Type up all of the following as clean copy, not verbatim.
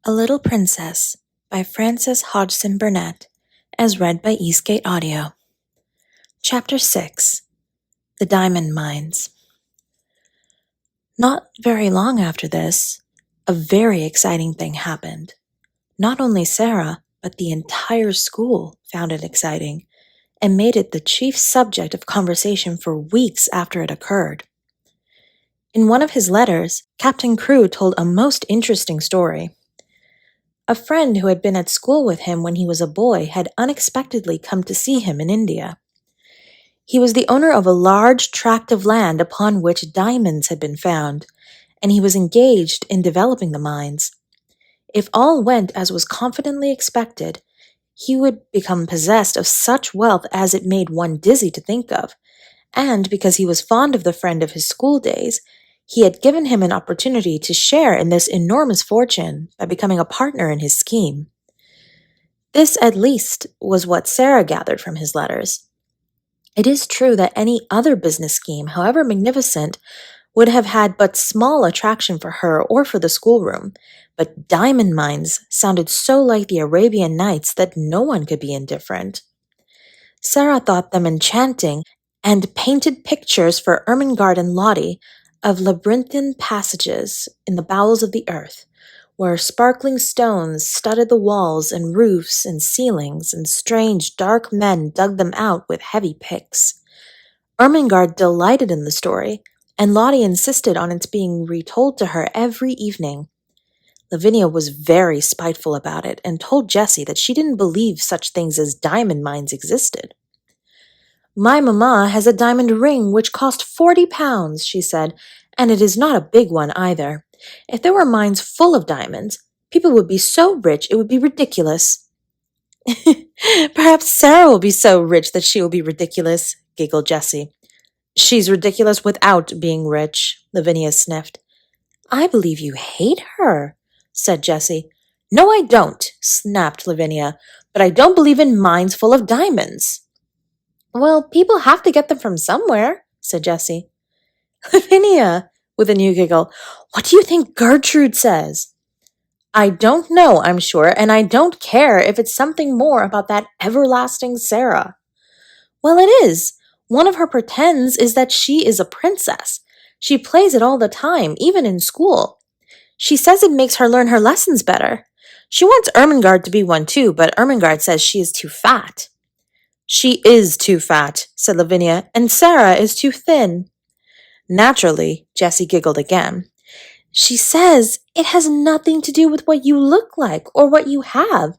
A Little Princess by Frances Hodgson Burnett, as read by Eastgate Audio. Chapter 6 The Diamond Mines. Not very long after this, a very exciting thing happened. Not only Sarah, but the entire school found it exciting, and made it the chief subject of conversation for weeks after it occurred. In one of his letters, Captain Crewe told a most interesting story. A friend who had been at school with him when he was a boy had unexpectedly come to see him in India. He was the owner of a large tract of land upon which diamonds had been found, and he was engaged in developing the mines. If all went as was confidently expected, he would become possessed of such wealth as it made one dizzy to think of, and because he was fond of the friend of his school days, he had given him an opportunity to share in this enormous fortune by becoming a partner in his scheme. This, at least, was what Sarah gathered from his letters. It is true that any other business scheme, however magnificent, would have had but small attraction for her or for the schoolroom, but diamond mines sounded so like the Arabian Nights that no one could be indifferent. Sarah thought them enchanting and painted pictures for Ermengarde and Lottie of labyrinthine passages in the bowels of the earth, where sparkling stones studded the walls and roofs and ceilings, and strange dark men dug them out with heavy picks. Ermengarde delighted in the story, and Lottie insisted on its being retold to her every evening. Lavinia was very spiteful about it, and told Jessie that she didn't believe such things as diamond mines existed. "My mamma has a diamond ring which cost 40 pounds, she said, and it is not a big one either. If there were mines full of diamonds, people would be so rich it would be ridiculous." "Perhaps Sarah will be so rich that she will be ridiculous," giggled Jessie. "She's ridiculous without being rich," Lavinia sniffed. "I believe you hate her," said Jessie. "No, I don't," snapped Lavinia, "but I don't believe in mines full of diamonds." "Well, people have to get them from somewhere," said Jessie. "Lavinia," with a new giggle, "what do you think Gertrude says?" "I don't know, I'm sure, and I don't care if it's something more about that everlasting Sarah." "Well, it is. One of her pretends is that she is a princess. She plays it all the time, even in school. She says it makes her learn her lessons better. She wants Ermengarde to be one too, but Ermengarde says she is too fat." "She is too fat," said Lavinia, "and Sarah is too thin." Naturally, Jessie giggled again. "She says it has nothing to do with what you look like or what you have.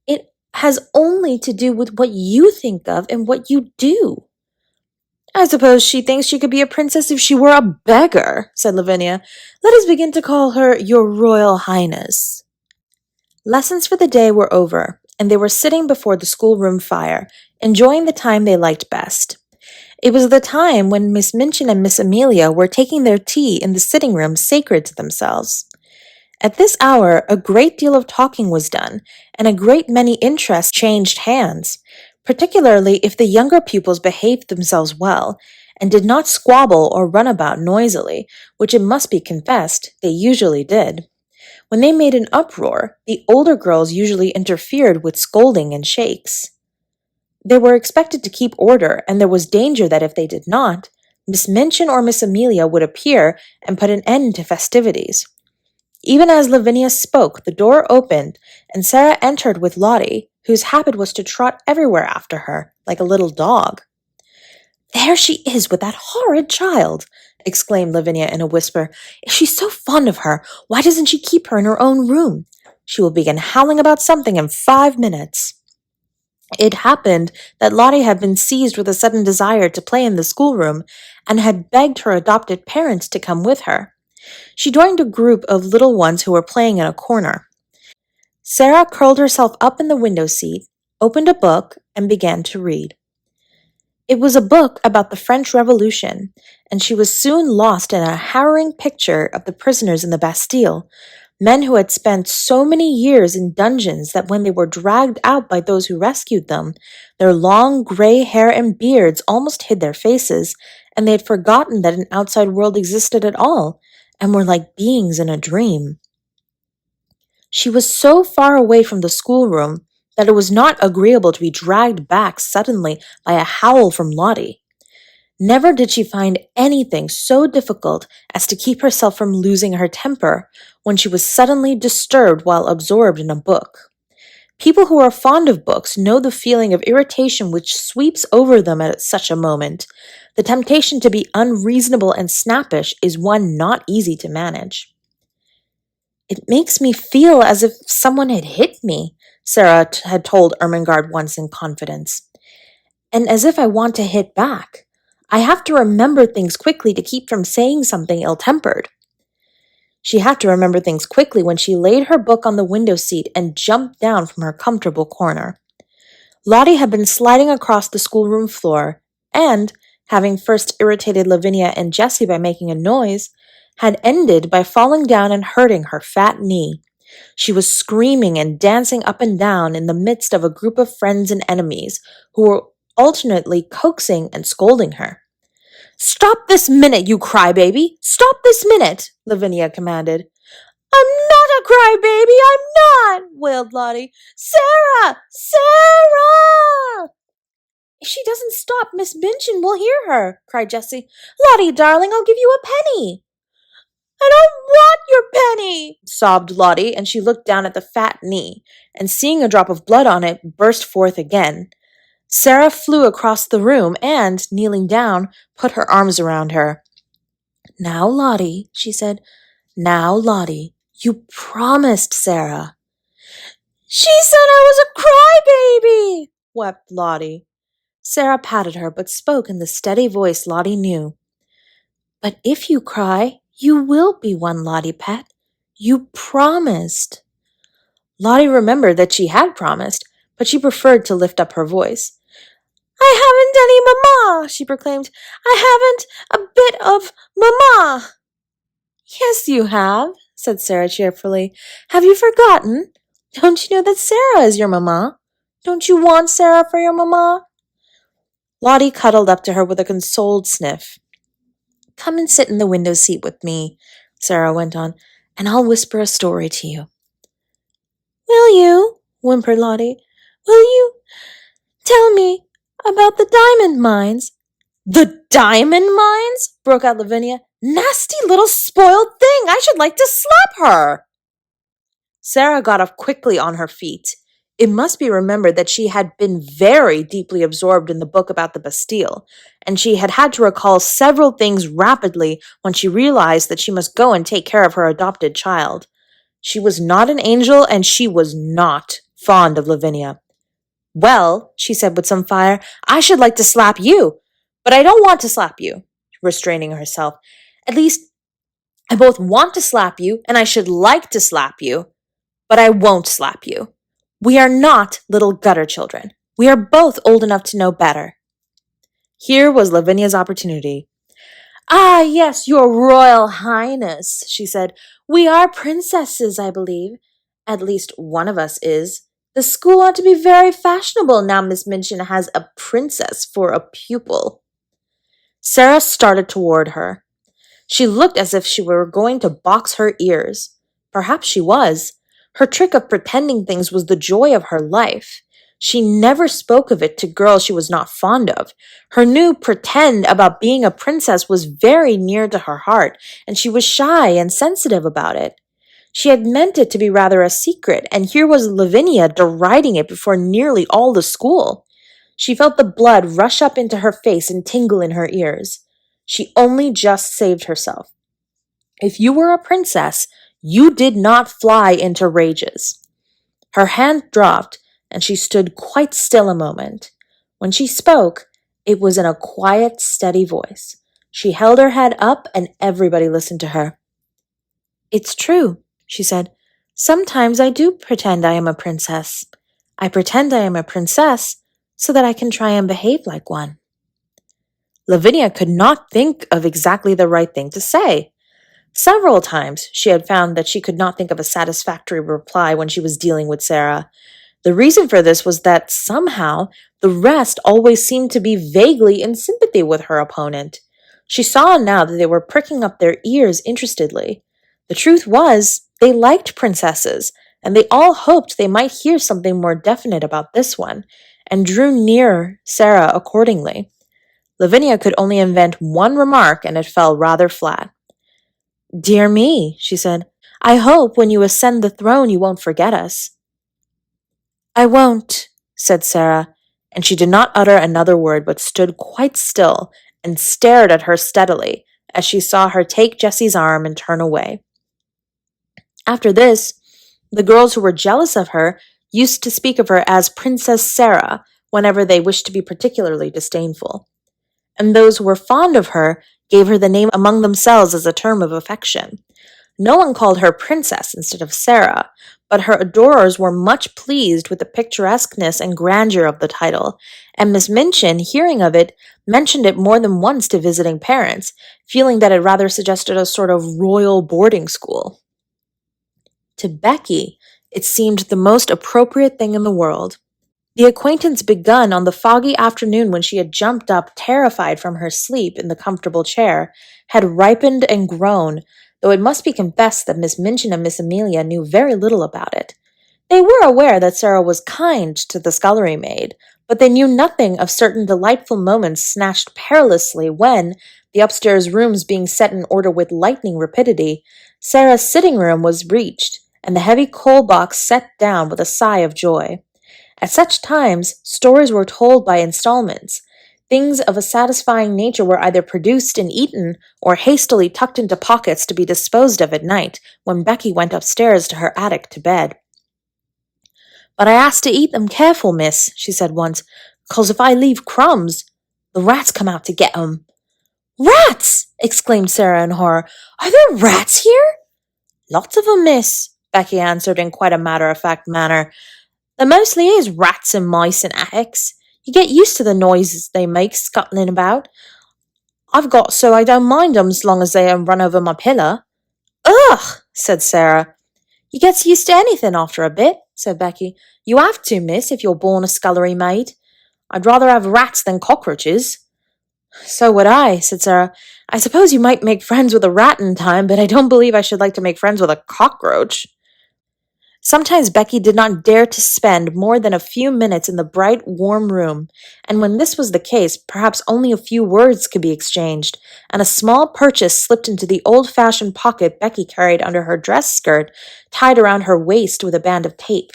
It has only to do with what you think of and what you do." "I suppose she thinks she could be a princess if she were a beggar," said Lavinia. "Let us begin to call her Your Royal Highness." Lessons for the day were over, and they were sitting before the schoolroom fire, enjoying the time they liked best. It was the time when Miss Minchin and Miss Amelia were taking their tea in the sitting room sacred to themselves. At this hour, a great deal of talking was done, and a great many interests changed hands, particularly if the younger pupils behaved themselves well, and did not squabble or run about noisily, which it must be confessed they usually did. When they made an uproar, the older girls usually interfered with scolding and shakes. They were expected to keep order, and there was danger that if they did not, Miss Minchin or Miss Amelia would appear and put an end to festivities. Even as Lavinia spoke, the door opened, and Sarah entered with Lottie, whose habit was to trot everywhere after her, like a little dog. "There she is with that horrid child!" exclaimed Lavinia in a whisper. "If she's so fond of her, why doesn't she keep her in her own room? She will begin howling about something in 5 minutes." It happened that Lottie had been seized with a sudden desire to play in the schoolroom, and had begged her adopted parents to come with her. She joined a group of little ones who were playing in a corner. Sarah curled herself up in the window seat, opened a book, and began to read. It was a book about the French Revolution, and she was soon lost in a harrowing picture of the prisoners in the Bastille, men who had spent so many years in dungeons that when they were dragged out by those who rescued them, their long gray hair and beards almost hid their faces, and they had forgotten that an outside world existed at all, and were like beings in a dream. She was so far away from the schoolroom that it was not agreeable to be dragged back suddenly by a howl from Lottie. Never did she find anything so difficult as to keep herself from losing her temper when she was suddenly disturbed while absorbed in a book. People who are fond of books know the feeling of irritation which sweeps over them at such a moment. The temptation to be unreasonable and snappish is one not easy to manage. "It makes me feel as if someone had hit me," Sarah had told Ermengarde once in confidence. "And as if I want to hit back. I have to remember things quickly to keep from saying something ill-tempered." She had to remember things quickly when she laid her book on the window seat and jumped down from her comfortable corner. Lottie had been sliding across the schoolroom floor and, having first irritated Lavinia and Jessie by making a noise, had ended by falling down and hurting her fat knee. She was screaming and dancing up and down in the midst of a group of friends and enemies who were alternately coaxing and scolding her. "Stop this minute, you crybaby! Stop this minute!" Lavinia commanded. "I'm not a crybaby! I'm not!" wailed Lottie. "Sarah! Sarah!" "If she doesn't stop, Miss Minchin will hear her," cried Jessie. "Lottie, darling, I'll give you a penny." "I don't want your penny," sobbed Lottie, and she looked down at the fat knee, and seeing a drop of blood on it, burst forth again. Sarah flew across the room and, kneeling down, put her arms around her. "Now, Lottie," she said. "Now, Lottie, you promised Sarah." "She said I was a crybaby," wept Lottie. Sarah patted her, but spoke in the steady voice Lottie knew. "But if you cry, you will be one, Lottie pet. You promised." Lottie remembered that she had promised, but she preferred to lift up her voice. "I haven't any mamma," she proclaimed. "I haven't a bit of mamma." "Yes, you have," said Sarah cheerfully. "Have you forgotten? Don't you know that Sarah is your mamma? Don't you want Sarah for your mamma?" Lottie cuddled up to her with a consoled sniff. "Come and sit in the window seat with me," Sarah went on, "and I'll whisper a story to you." "Will you?" whimpered Lottie. "Will you tell me about the diamond mines?" "The diamond mines?" broke out Lavinia. "Nasty little spoiled thing! I should like to slap her!" Sarah got up quickly on her feet. It must be remembered that she had been very deeply absorbed in the book about the Bastille, and she had had to recall several things rapidly when she realized that she must go and take care of her adopted child. She was not an angel, and she was not fond of Lavinia. "Well," she said with some fire, "I should like to slap you, but I don't want to slap you," restraining herself. "At least, I both want to slap you, and I should like to slap you, but I won't slap you. We are not little gutter children. We are both old enough to know better." Here was Lavinia's opportunity. "Ah, yes, your Royal Highness," she said. "We are princesses, I believe. At least one of us is. The school ought to be very fashionable now Miss Minchin has a princess for a pupil." Sarah started toward her. She looked as if she were going to box her ears. Perhaps she was. Her trick of pretending things was the joy of her life. She never spoke of it to girls she was not fond of. Her new pretend about being a princess was very near to her heart, and she was shy and sensitive about it. She had meant it to be rather a secret, and here was Lavinia deriding it before nearly all the school. She felt the blood rush up into her face and tingle in her ears. She only just saved herself. If you were a princess, you did not fly into rages. Her hand dropped, and she stood quite still a moment. When she spoke, it was in a quiet, steady voice. She held her head up, and everybody listened to her. "It's true," she said. "Sometimes I do pretend I am a princess. I pretend I am a princess so that I can try and behave like one." Lavinia could not think of exactly the right thing to say. Several times she had found that she could not think of a satisfactory reply when she was dealing with Sarah. The reason for this was that somehow the rest always seemed to be vaguely in sympathy with her opponent. She saw now that they were pricking up their ears interestedly. The truth was, they liked princesses, and they all hoped they might hear something more definite about this one, and drew near Sarah accordingly. Lavinia could only invent one remark, and it fell rather flat. "Dear me," she said, "I hope when you ascend the throne you won't forget us." "I won't," said Sarah, and she did not utter another word but stood quite still and stared at her steadily as she saw her take Jessie's arm and turn away. After this, the girls who were jealous of her used to speak of her as Princess Sarah whenever they wished to be particularly disdainful, and those who were fond of her gave her the name among themselves as a term of affection. No one called her Princess instead of Sarah, but her adorers were much pleased with the picturesqueness and grandeur of the title, and Miss Minchin, hearing of it, mentioned it more than once to visiting parents, feeling that it rather suggested a sort of royal boarding school. To Becky, it seemed the most appropriate thing in the world. The acquaintance begun on the foggy afternoon when she had jumped up terrified from her sleep in the comfortable chair, had ripened and grown, though it must be confessed that Miss Minchin and Miss Amelia knew very little about it. They were aware that Sarah was kind to the scullery maid, but they knew nothing of certain delightful moments snatched perilously when, the upstairs rooms being set in order with lightning rapidity, Sarah's sitting room was reached, and the heavy coal box set down with a sigh of joy. At such times, stories were told by installments. Things of a satisfying nature were either produced and eaten, or hastily tucked into pockets to be disposed of at night, when Becky went upstairs to her attic to bed. "But I has to eat them careful, miss," she said once, "'cause if I leave crumbs, the rats come out to get 'em." "Rats!" exclaimed Sarah in horror. "Are there rats here?" "Lots of 'em, miss," Becky answered in quite a matter-of-fact manner. "There mostly is rats and mice in attics. You get used to the noises they make scuttling about. I've got so I don't mind 'em as long as they don't run over my pillow." "Ugh!" said Sarah. "You gets used to anything after a bit," said Becky. "You have to, miss, if you're born a scullery maid. I'd rather have rats than cockroaches." "So would I," said Sarah. "I suppose you might make friends with a rat in time, but I don't believe I should like to make friends with a cockroach." Sometimes Becky did not dare to spend more than a few minutes in the bright, warm room, and when this was the case, perhaps only a few words could be exchanged, and a small purchase slipped into the old-fashioned pocket Becky carried under her dress skirt, tied around her waist with a band of tape.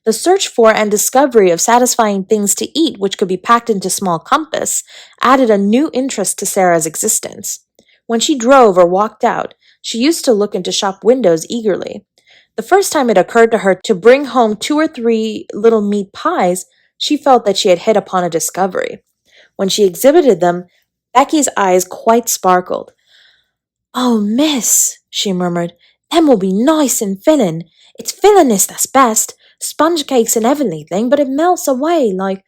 The search for and discovery of satisfying things to eat which could be packed into small compass added a new interest to Sarah's existence. When she drove or walked out, she used to look into shop windows eagerly. The first time it occurred to her to bring home 2 or 3 little meat pies, she felt that she had hit upon a discovery. When she exhibited them, Becky's eyes quite sparkled. "Oh, miss," she murmured, "them will be nice and fillin'. It's filliness that's best. Sponge cake's an heavenly thing, but it melts away like,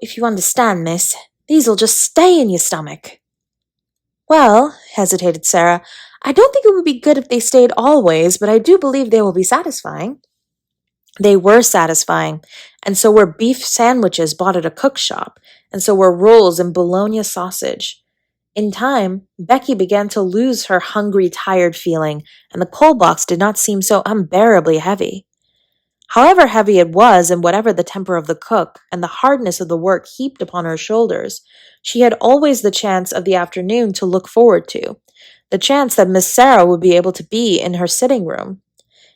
if you understand, miss, these'll just stay in your stomach." "Well," hesitated Sarah, "I don't think it would be good if they stayed always, but I do believe they will be satisfying." They were satisfying, and so were beef sandwiches bought at a cook shop, and so were rolls and bologna sausage. In time, Becky began to lose her hungry, tired feeling, and the coal box did not seem so unbearably heavy. However heavy it was, and whatever the temper of the cook, and the hardness of the work heaped upon her shoulders, she had always the chance of the afternoon to look forward to, the chance that Miss Sarah would be able to be in her sitting room.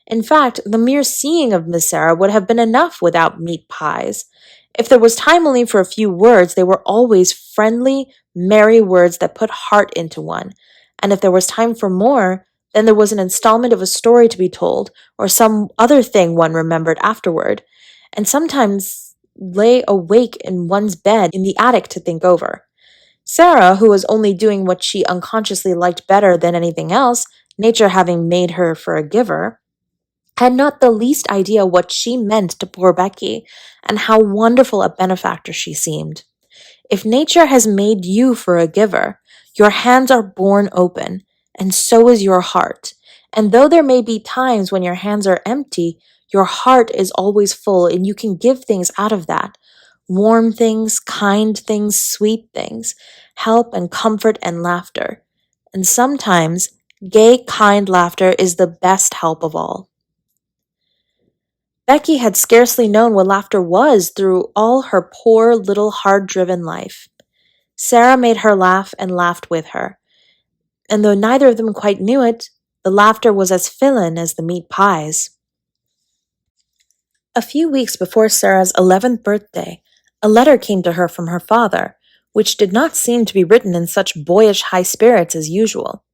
In fact, the mere seeing of Miss Sarah would have been enough without meat pies. If there was time only for a few words, they were always friendly, merry words that put heart into one, and if there was time for more, then there was an installment of a story to be told, or some other thing one remembered afterward, and sometimes lay awake in one's bed in the attic to think over. Sarah, who was only doing what she unconsciously liked better than anything else, nature having made her for a giver, had not the least idea what she meant to poor Becky, and how wonderful a benefactor she seemed. If nature has made you for a giver, your hands are borne open, and so is your heart. And though there may be times when your hands are empty, your heart is always full, and you can give things out of that. Warm things, kind things, sweet things, help and comfort and laughter. And sometimes, gay, kind laughter is the best help of all. Becky had scarcely known what laughter was through all her poor little hard-driven life. Sarah made her laugh and laughed with her, and though neither of them quite knew it, the laughter was as filling as the meat pies. A few weeks before Sarah's 11th birthday, a letter came to her from her father, which did not seem to be written in such boyish high spirits as usual.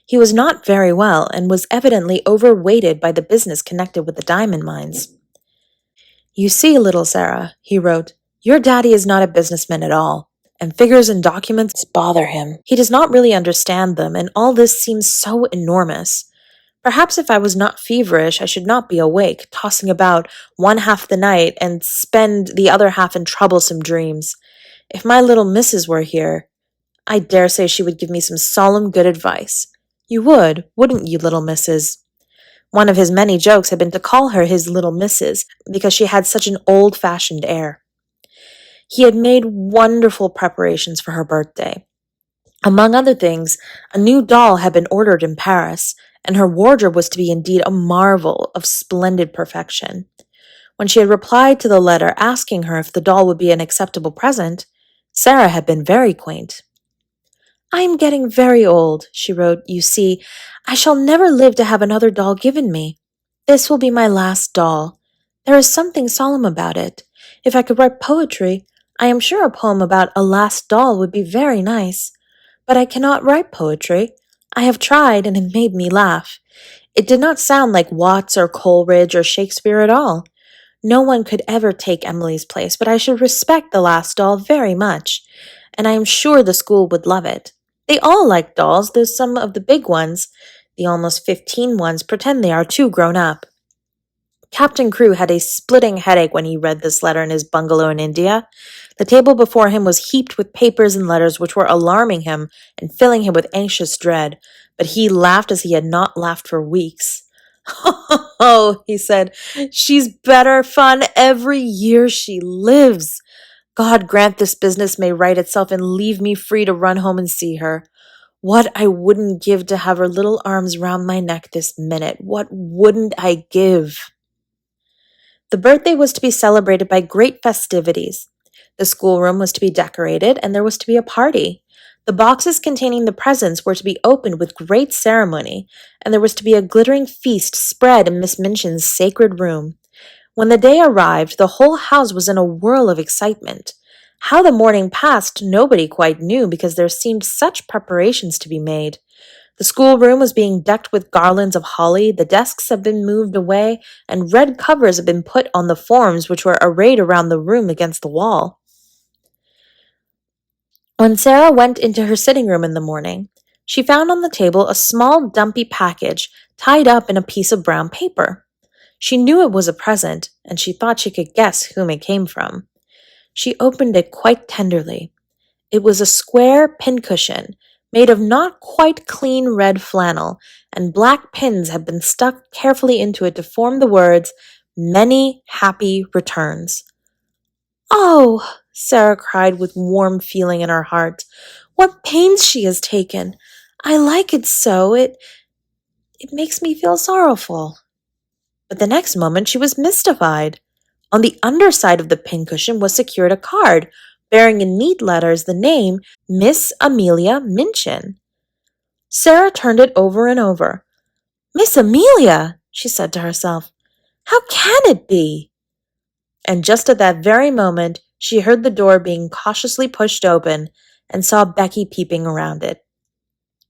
He was not very well and was evidently overweighted by the business connected with the diamond mines. "You see, little Sarah," he wrote, "your daddy is not a businessman at all, and figures and documents bother him. He does not really understand them, and all this seems so enormous. Perhaps if I was not feverish, I should not be awake, tossing about one half the night and spend the other half in troublesome dreams. If my little missus were here, I dare say she would give me some solemn good advice. You would, wouldn't you, little missus?" One of his many jokes had been to call her his little missus, because she had such an old-fashioned air. He had made wonderful preparations for her birthday. Among other things, a new doll had been ordered in Paris, and her wardrobe was to be indeed a marvel of splendid perfection. When she had replied to the letter asking her if the doll would be an acceptable present, Sarah had been very quaint. "I am getting very old," she wrote. "You see, I shall never live to have another doll given me. This will be my last doll. There is something solemn about it. If I could write poetry, I am sure a poem about a last doll would be very nice. But I cannot write poetry. I have tried, and it made me laugh. It did not sound like Watts or Coleridge or Shakespeare at all. No one could ever take Emily's place, but I should respect the last doll very much, and I am sure the school would love it. They all like dolls, though some of the big ones, the almost 15 ones, pretend they are too grown up." Captain Crewe had a splitting headache when he read this letter in his bungalow in India. The table before him was heaped with papers and letters which were alarming him and filling him with anxious dread, but he laughed as he had not laughed for weeks. "Oh," he said, "she's better fun every year she lives. God grant this business may right itself and leave me free to run home and see her. What I wouldn't give to have her little arms round my neck this minute. What wouldn't I give?" The birthday was to be celebrated by great festivities. The schoolroom was to be decorated, and there was to be a party. The boxes containing the presents were to be opened with great ceremony, and there was to be a glittering feast spread in Miss Minchin's sacred room. When the day arrived, the whole house was in a whirl of excitement. How the morning passed nobody quite knew, because there seemed such preparations to be made. The schoolroom was being decked with garlands of holly, the desks had been moved away, and red covers had been put on the forms which were arrayed around the room against the wall. When Sarah went into her sitting room in the morning, she found on the table a small dumpy package tied up in a piece of brown paper. She knew it was a present, and she thought she could guess whom it came from. She opened it quite tenderly. It was a square pincushion, made of not quite clean red flannel, and black pins had been stuck carefully into it to form the words, "Many happy returns." "Oh," Sarah cried with warm feeling in her heart, "what pains she has taken! I like it so. It makes me feel sorrowful." But the next moment she was mystified. On the underside of the pincushion was secured a card, bearing in neat letters the name Miss Amelia Minchin. Sarah turned it over and over. "Miss Amelia!" she said to herself. "How can it be?" And just at that very moment, she heard the door being cautiously pushed open and saw Becky peeping around it.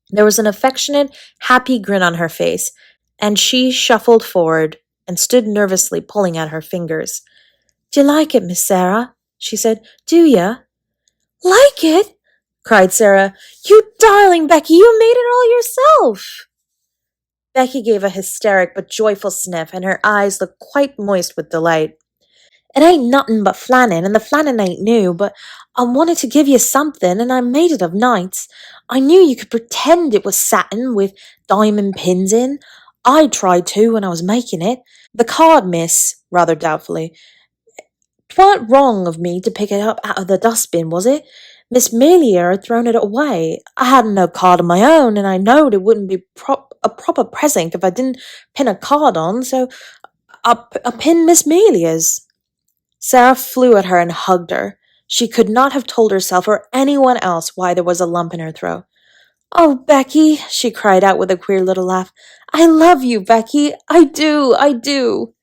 There was an affectionate, happy grin on her face, and she shuffled forward and stood nervously pulling at her fingers. "Do you like it, Miss Sarah?" she said. "Do ya?" "Like it?" cried Sarah. "You darling Becky, you made it all yourself." Becky gave a hysteric but joyful sniff, and her eyes looked quite moist with delight. "It ain't nothin' but flannin, and the flannin ain't new, but I wanted to give you something, and I made it of nights. I knew you could pretend it was satin with diamond pins in. I tried to when I was making it. The card, miss," rather doubtfully. "'Twarn't wrong of me to pick it up out of the dustbin, was it? Miss Melia had thrown it away. I hadn't no card of my own, and I knowed it wouldn't be a proper present if I didn't pin a card on, so A pin Miss Melia's. Sarah flew at her and hugged her. She could not have told herself or anyone else why there was a lump in her throat. "Oh, Becky," she cried out with a queer little laugh. "I love you, Becky. I do.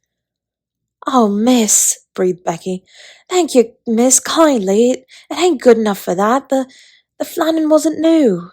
"Oh, miss," breathed Becky. "Thank you, miss, kindly. It ain't good enough for that. The flannin wasn't new."